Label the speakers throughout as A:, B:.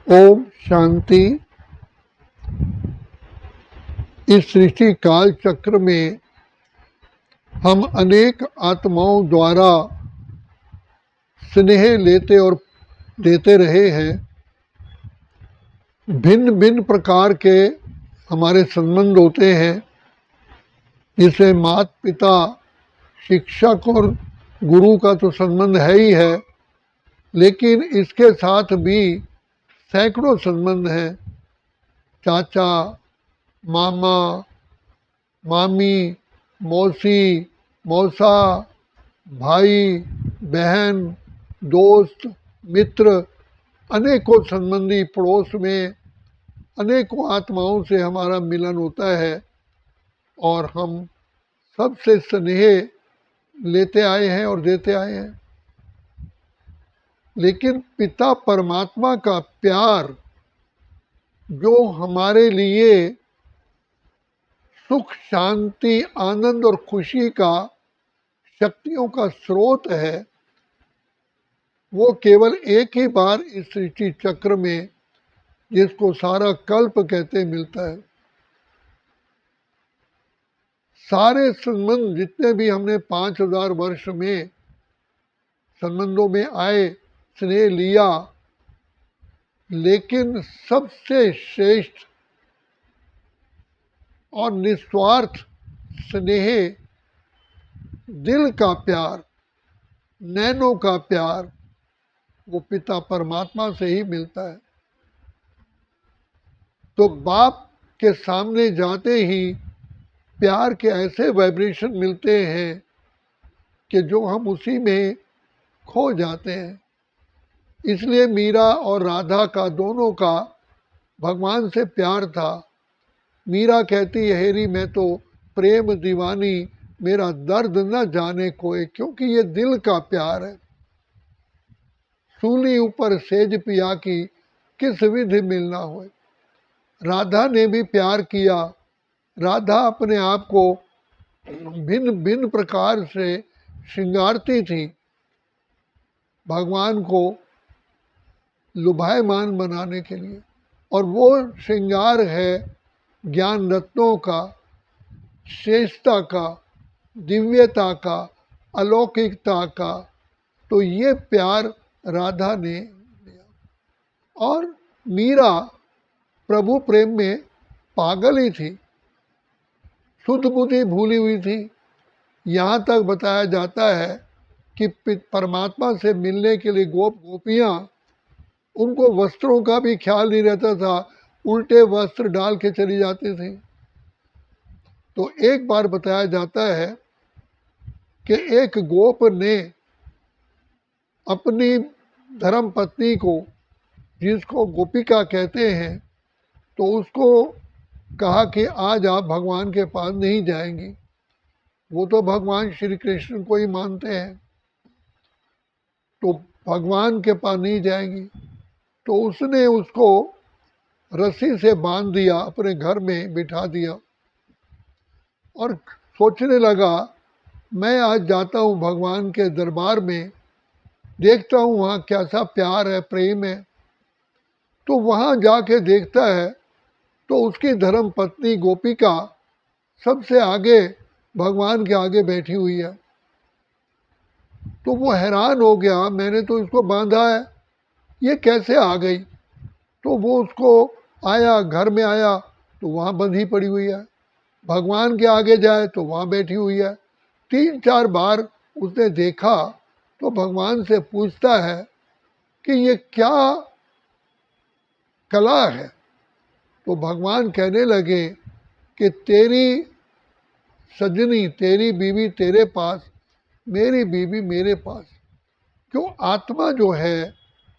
A: ओम शांति। इस सृष्टि काल चक्र में हम अनेक आत्माओं द्वारा स्नेह लेते और देते रहे हैं। भिन्न भिन्न प्रकार के हमारे संबंध होते हैं, जिसमें माता पिता, शिक्षक और गुरु का तो संबंध है ही है, लेकिन इसके साथ भी सैकड़ों संबंध हैं। चाचा, मामा, मामी, मौसी, मौसा, भाई, बहन, दोस्त, मित्र, अनेकों संबंधी, पड़ोस में अनेकों आत्माओं से हमारा मिलन होता है और हम सबसे स्नेह लेते आए हैं और देते आए हैं। लेकिन पिता परमात्मा का प्यार, जो हमारे लिए सुख, शांति, आनंद और खुशी का, शक्तियों का स्रोत है, वो केवल एक ही बार इस सृष्टि चक्र में, जिसको सारा कल्प कहते, मिलता है। सारे संबंध जितने भी हमने 5000 वर्ष में संबंधों में आए, स्नेह लिया, लेकिन सबसे श्रेष्ठ और निस्वार्थ स्नेह, दिल का प्यार, नैनों का प्यार, वो पिता परमात्मा से ही मिलता है। तो बाप के सामने जाते ही प्यार के ऐसे वाइब्रेशन मिलते हैं कि जो हम उसी में खो जाते हैं। इसलिए मीरा और राधा का, दोनों का भगवान से प्यार था। मीरा कहती है, हेरी मैं तो प्रेम दीवानी, मेरा दर्द न जाने कोई, क्योंकि ये दिल का प्यार है। सूली ऊपर सेज पिया की, किस विधि मिलना हो। राधा ने भी प्यार किया। राधा अपने आप को भिन्न भिन्न प्रकार से श्रृंगारती थी, भगवान को लुभायमान बनाने के लिए। और वो श्रृंगार है ज्ञान रत्नों का, श्रेष्ठता का, दिव्यता का, अलौकिकता का। तो ये प्यार राधा ने दिया। और मीरा प्रभु प्रेम में पागल ही थी, शुद्ध बुद्धि भूली हुई थी। यहाँ तक बताया जाता है कि परमात्मा से मिलने के लिए गोपियाँ, उनको वस्त्रों का भी ख्याल नहीं रहता था, उल्टे वस्त्र डाल के चली जाती थी। तो एक बार बताया जाता है कि एक गोप ने अपनी धर्म पत्नी को, जिसको गोपिका कहते हैं, तो उसको कहा कि आज आप भगवान के पास नहीं जाएंगी। वो तो भगवान श्री कृष्ण को ही मानते हैं, तो भगवान के पास नहीं जाएंगी। तो उसने उसको रस्सी से बांध दिया, अपने घर में बिठा दिया और सोचने लगा, मैं आज जाता हूँ भगवान के दरबार में, देखता हूँ वहाँ कैसा प्यार है, प्रेम है। तो वहाँ जाके देखता है तो उसकी धर्म पत्नी गोपिका सबसे आगे, भगवान के आगे बैठी हुई है। तो वो हैरान हो गया, मैंने तो इसको बांधा है, ये कैसे आ गई। तो वो उसको आया, घर में आया तो वहाँ बंधी पड़ी हुई है। भगवान के आगे जाए तो वहाँ बैठी हुई है। 3-4 बार उसने देखा तो भगवान से पूछता है कि ये क्या कला है। तो भगवान कहने लगे कि तेरी सजनी, तेरी बीवी तेरे पास, मेरी बीवी मेरे पास। क्यों, आत्मा जो है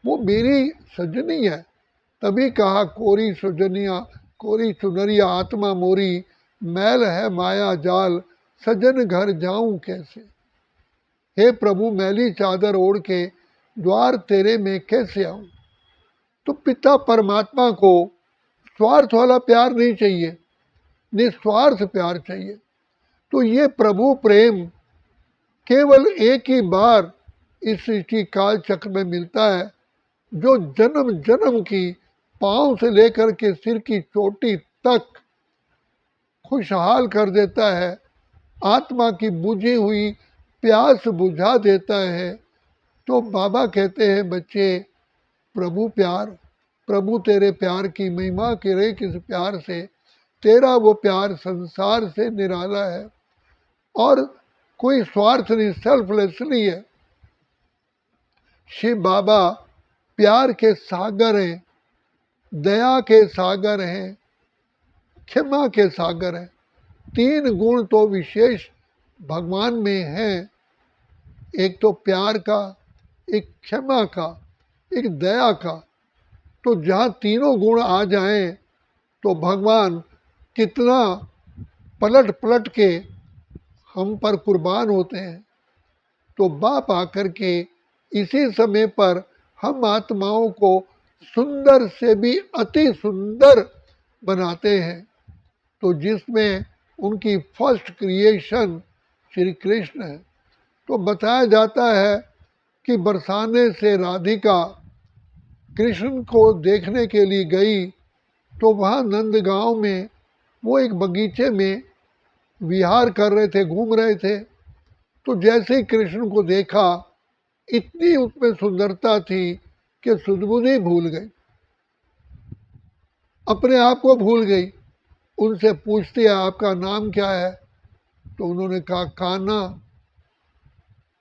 A: वो मेरी सजनी है। तभी कहा, कोरी सुजनिया, कोरी चुनरिया आत्मा मोरी, मैल है माया जाल, सजन घर जाऊं कैसे। हे प्रभु, मैली चादर ओढ़ के द्वार तेरे में कैसे आऊं। तो पिता परमात्मा को स्वार्थ वाला प्यार नहीं चाहिए, निस्वार्थ प्यार चाहिए। तो ये प्रभु प्रेम केवल एक ही बार इस सृष्टि काल चक्र में मिलता है, जो जन्म जन्म की पांव से लेकर के सिर की चोटी तक खुशहाल कर देता है, आत्मा की बुझी हुई प्यास बुझा देता है। तो बाबा कहते हैं बच्चे, प्रभु प्यार, प्रभु तेरे प्यार की महिमा करे किस प्यार से, तेरा वो प्यार संसार से निराला है और कोई स्वार्थ नहीं, सेल्फलेसली है। शिव बाबा प्यार के सागर हैं, दया के सागर हैं, क्षमा के सागर हैं। तीन गुण तो विशेष भगवान में हैं, एक तो प्यार का, एक क्षमा का, एक दया का। तो जहाँ तीनों गुण आ जाएं तो भगवान कितना पलट पलट के हम पर कुर्बान होते हैं। तो बाप आकर के इसी समय पर हम आत्माओं को सुंदर से भी अति सुंदर बनाते हैं। तो जिसमें उनकी फर्स्ट क्रिएशन श्री कृष्ण है। तो बताया जाता है कि बरसाने से राधिका कृष्ण को देखने के लिए गई, तो वहाँ नंदगांव में वो एक बगीचे में विहार कर रहे थे, घूम रहे थे। तो जैसे ही कृष्ण को देखा, इतनी उसमें सुंदरता थी कि सुध-बुध भूल गई, अपने आप को भूल गई। उनसे पूछती है आपका नाम क्या है? तो उन्होंने कहा कान्हा।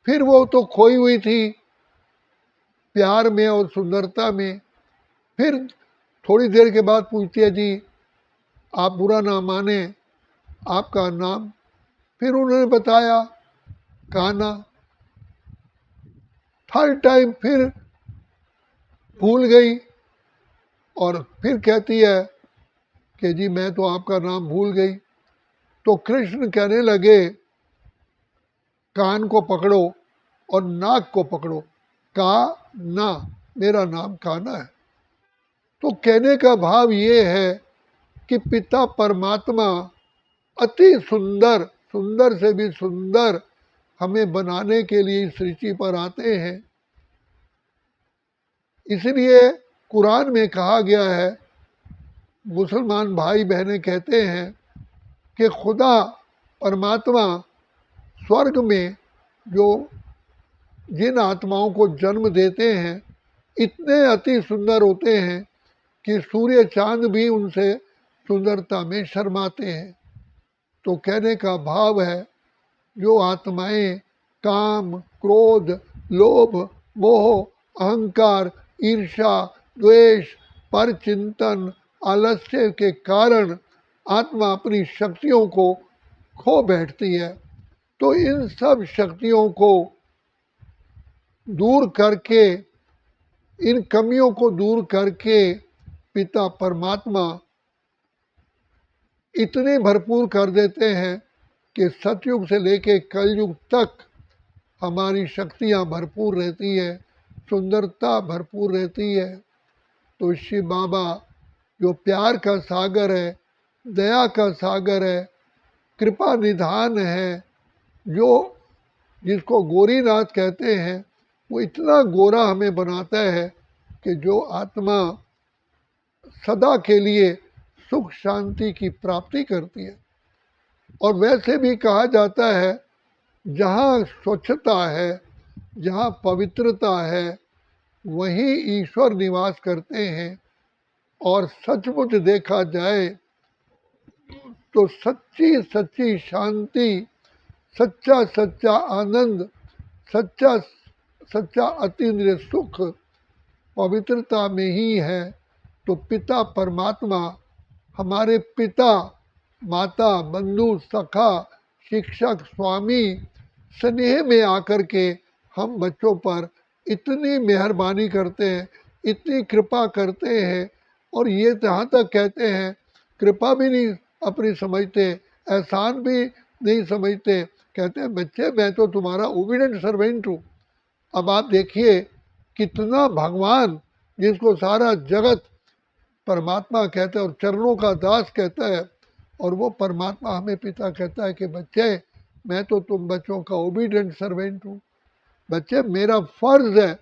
A: फिर वो तो खोई हुई थी प्यार में और सुंदरता में। फिर थोड़ी देर के बाद पूछती है जी आप बुरा ना माने, आपका नाम? फिर उन्होंने बताया कान्हा। थर्ड टाइम फिर भूल गई और फिर कहती है कि जी मैं तो आपका नाम भूल गई। तो कृष्ण कहने लगे कान को पकड़ो और नाक को पकड़ो, का ना, मेरा नाम कान्हा है। तो कहने का भाव ये है कि पिता परमात्मा अति सुंदर, सुंदर से भी सुंदर हमें बनाने के लिए इस सृष्टि पर आते हैं। इसलिए कुरान में कहा गया है, मुसलमान भाई बहनें कहते हैं कि खुदा परमात्मा स्वर्ग में जो जिन आत्माओं को जन्म देते हैं इतने अति सुंदर होते हैं कि सूर्य चांद भी उनसे सुंदरता में शर्माते हैं। तो कहने का भाव है जो आत्माएं काम, क्रोध, लोभ, मोह, अहंकार, ईर्ष्या, द्वेष, पर चिंतन, आलस्य के कारण आत्मा अपनी शक्तियों को खो बैठती है, तो इन सब शक्तियों को दूर करके, इन कमियों को दूर करके पिता परमात्मा इतने भरपूर कर देते हैं कि सतयुग से लेके कलयुग तक हमारी शक्तियाँ भरपूर रहती है, सुंदरता भरपूर रहती है। तो शिव बाबा जो प्यार का सागर है, दया का सागर है, कृपा निधान है, जो जिसको गोरीनाथ कहते हैं, वो इतना गोरा हमें बनाता है कि जो आत्मा सदा के लिए सुख शांति की प्राप्ति करती है। और वैसे भी कहा जाता है जहाँ स्वच्छता है, जहाँ पवित्रता है, वहीं ईश्वर निवास करते हैं। और सचमुच देखा जाए तो सच्ची सच्ची शांति, सच्चा सच्चा आनंद, सच्चा सच्चा अतीन्द्रिय सुख पवित्रता में ही है। तो पिता परमात्मा, हमारे पिता, माता, बंधु, सखा, शिक्षक, स्वामी स्नेह में आकर के हम बच्चों पर इतनी मेहरबानी करते हैं, इतनी कृपा करते हैं। और ये यहाँ तक कहते हैं, कृपा भी नहीं अपनी समझते, एहसान भी नहीं समझते। कहते हैं बच्चे मैं तो तुम्हारा ओबीडिएंट सर्वेंट हूँ। अब आप देखिए कितना भगवान, जिसको सारा जगत परमात्मा कहता है और चरणों का दास कहता है, और वो परमात्मा हमें पिता कहता है कि बच्चे मैं तो तुम बच्चों का ओबीडिएंट सर्वेंट हूँ। बच्चे मेरा फर्ज है,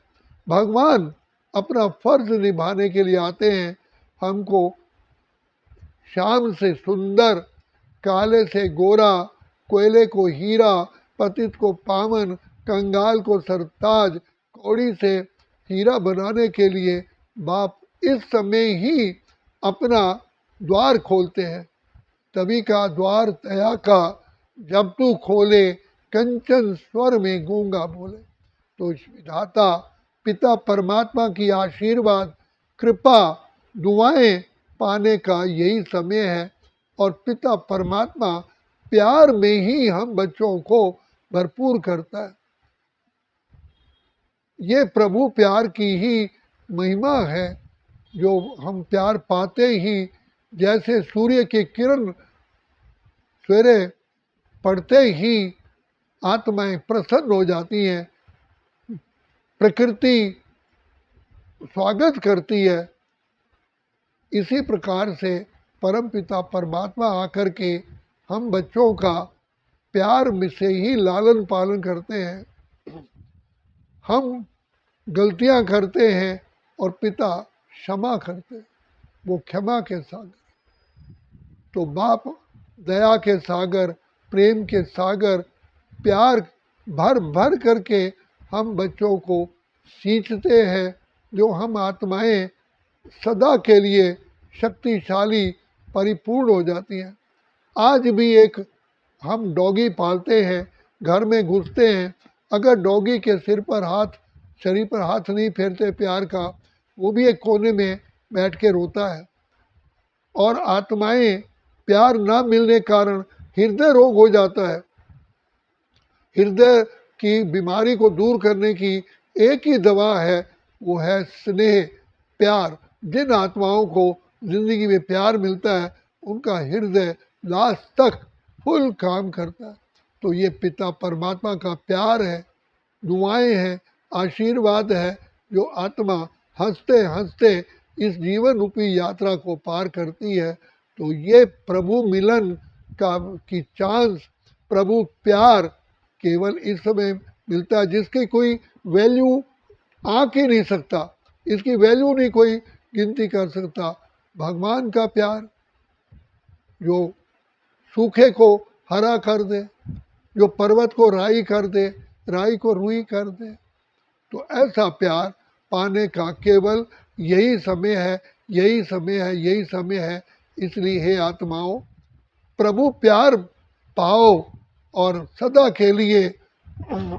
A: भगवान अपना फर्ज निभाने के लिए आते हैं, हमको श्याम से सुंदर, काले से गोरा, कोयले को हीरा, पतित को पावन, कंगाल को सरताज, कौड़ी से हीरा बनाने के लिए बाप इस समय ही अपना द्वार खोलते हैं। तभी का द्वार दया का जब तू खोले, कंचन स्वर में गूंगा बोले। तो इस विधाता पिता परमात्मा की आशीर्वाद, कृपा, दुआएं पाने का यही समय है। और पिता परमात्मा प्यार में ही हम बच्चों को भरपूर करता है। ये प्रभु प्यार की ही महिमा है, जो हम प्यार पाते ही जैसे सूर्य की किरण सवेरे पड़ते ही आत्माएं प्रसन्न हो जाती हैं, प्रकृति स्वागत करती है, इसी प्रकार से परमपिता परमात्मा आकर के हम बच्चों का प्यार में से ही लालन पालन करते हैं। हम गलतियां करते हैं और पिता क्षमा करते हैं, वो क्षमा के सागर। तो बाप दया के सागर, प्रेम के सागर, प्यार भर भर करके हम बच्चों को सींचते हैं, जो हम आत्माएं सदा के लिए शक्तिशाली परिपूर्ण हो जाती हैं। आज भी एक हम डॉगी पालते हैं, घर में घुसते हैं, अगर डॉगी के सिर पर हाथ, शरीर पर हाथ नहीं फेरते प्यार का, वो भी एक कोने में बैठ के रोता है। और आत्माएं प्यार ना मिलने कारण हृदय रोग हो जाता है। हृदय की बीमारी को दूर करने की एक ही दवा है, वो है स्नेह, प्यार। जिन आत्माओं को जिंदगी में प्यार मिलता है, उनका हृदय लास्ट तक फुल काम करता है। तो ये पिता परमात्मा का प्यार है, दुआएं हैं, आशीर्वाद है, जो आत्मा हंसते हंसते इस जीवन रूपी यात्रा को पार करती है। तो ये प्रभु मिलन का की चांस, प्रभु प्यार केवल इस समय मिलता है, जिसकी कोई वैल्यू आँक ही नहीं सकता, इसकी वैल्यू नहीं कोई गिनती कर सकता। भगवान का प्यार जो सूखे को हरा कर दे, जो पर्वत को राई कर दे, राई को रुई कर दे, तो ऐसा प्यार पाने का केवल यही समय है, यही समय है, यही समय है। इसलिए हे आत्माओं, प्रभु प्यार पाओ और सदा के लिए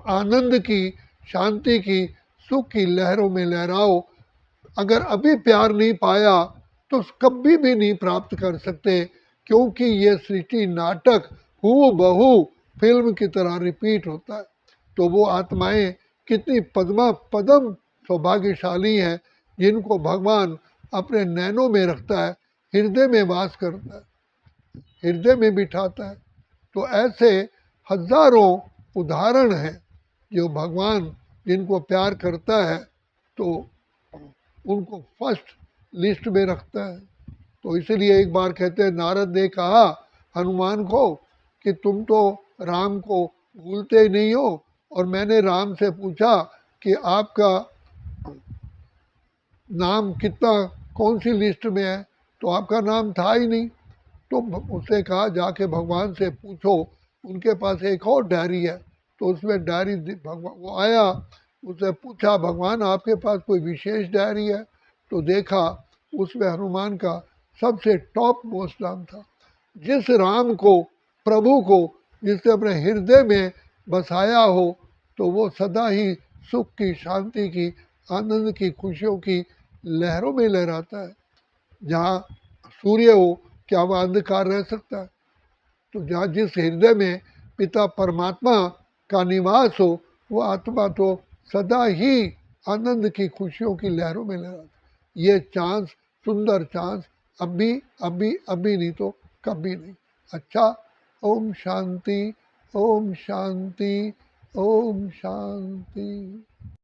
A: आनंद की, शांति की, सुख की लहरों में लहराओ। अगर अभी प्यार नहीं पाया तो कभी भी नहीं प्राप्त कर सकते, क्योंकि ये सृष्टि नाटक हूबहू फिल्म की तरह रिपीट होता है। तो वो आत्माएं कितनी पदम सौभाग्यशाली हैं, जिनको भगवान अपने नैनों में रखता है, हृदय में वास करता है, हृदय में बिठाता है। तो ऐसे हजारों उदाहरण हैं, जो भगवान जिनको प्यार करता है तो उनको फर्स्ट लिस्ट में रखता है। तो इसलिए एक बार कहते हैं, नारद ने कहा हनुमान को कि तुम तो राम को भूलते ही नहीं हो, और मैंने राम से पूछा कि आपका नाम कितना, कौन सी लिस्ट में है, तो आपका नाम था ही नहीं। तो उसने कहा जाके भगवान से पूछो, उनके पास एक और डायरी है। तो उसमें डायरी भगवान वो आया, उसने पूछा भगवान आपके पास कोई विशेष डायरी है? तो देखा उसमें हनुमान का सबसे टॉप मोस्ट नाम था। जिस राम को, प्रभु को जिसने अपने हृदय में बसाया हो, तो वो सदा ही सुख की, शांति की, आनंद की, खुशियों की लहरों में लहराता है। जहाँ सूर्य हो, क्या वह अंधकार रह सकता है? तो जहाँ जिस हृदय में पिता परमात्मा का निवास हो, वो आत्मा तो सदा ही आनंद की, खुशियों की लहरों में लहराता है। ये चांस, सुंदर चांस, अभी अभी अभी नहीं तो कभी नहीं। अच्छा, ओम शांति, ओम शांति, ओम शांति।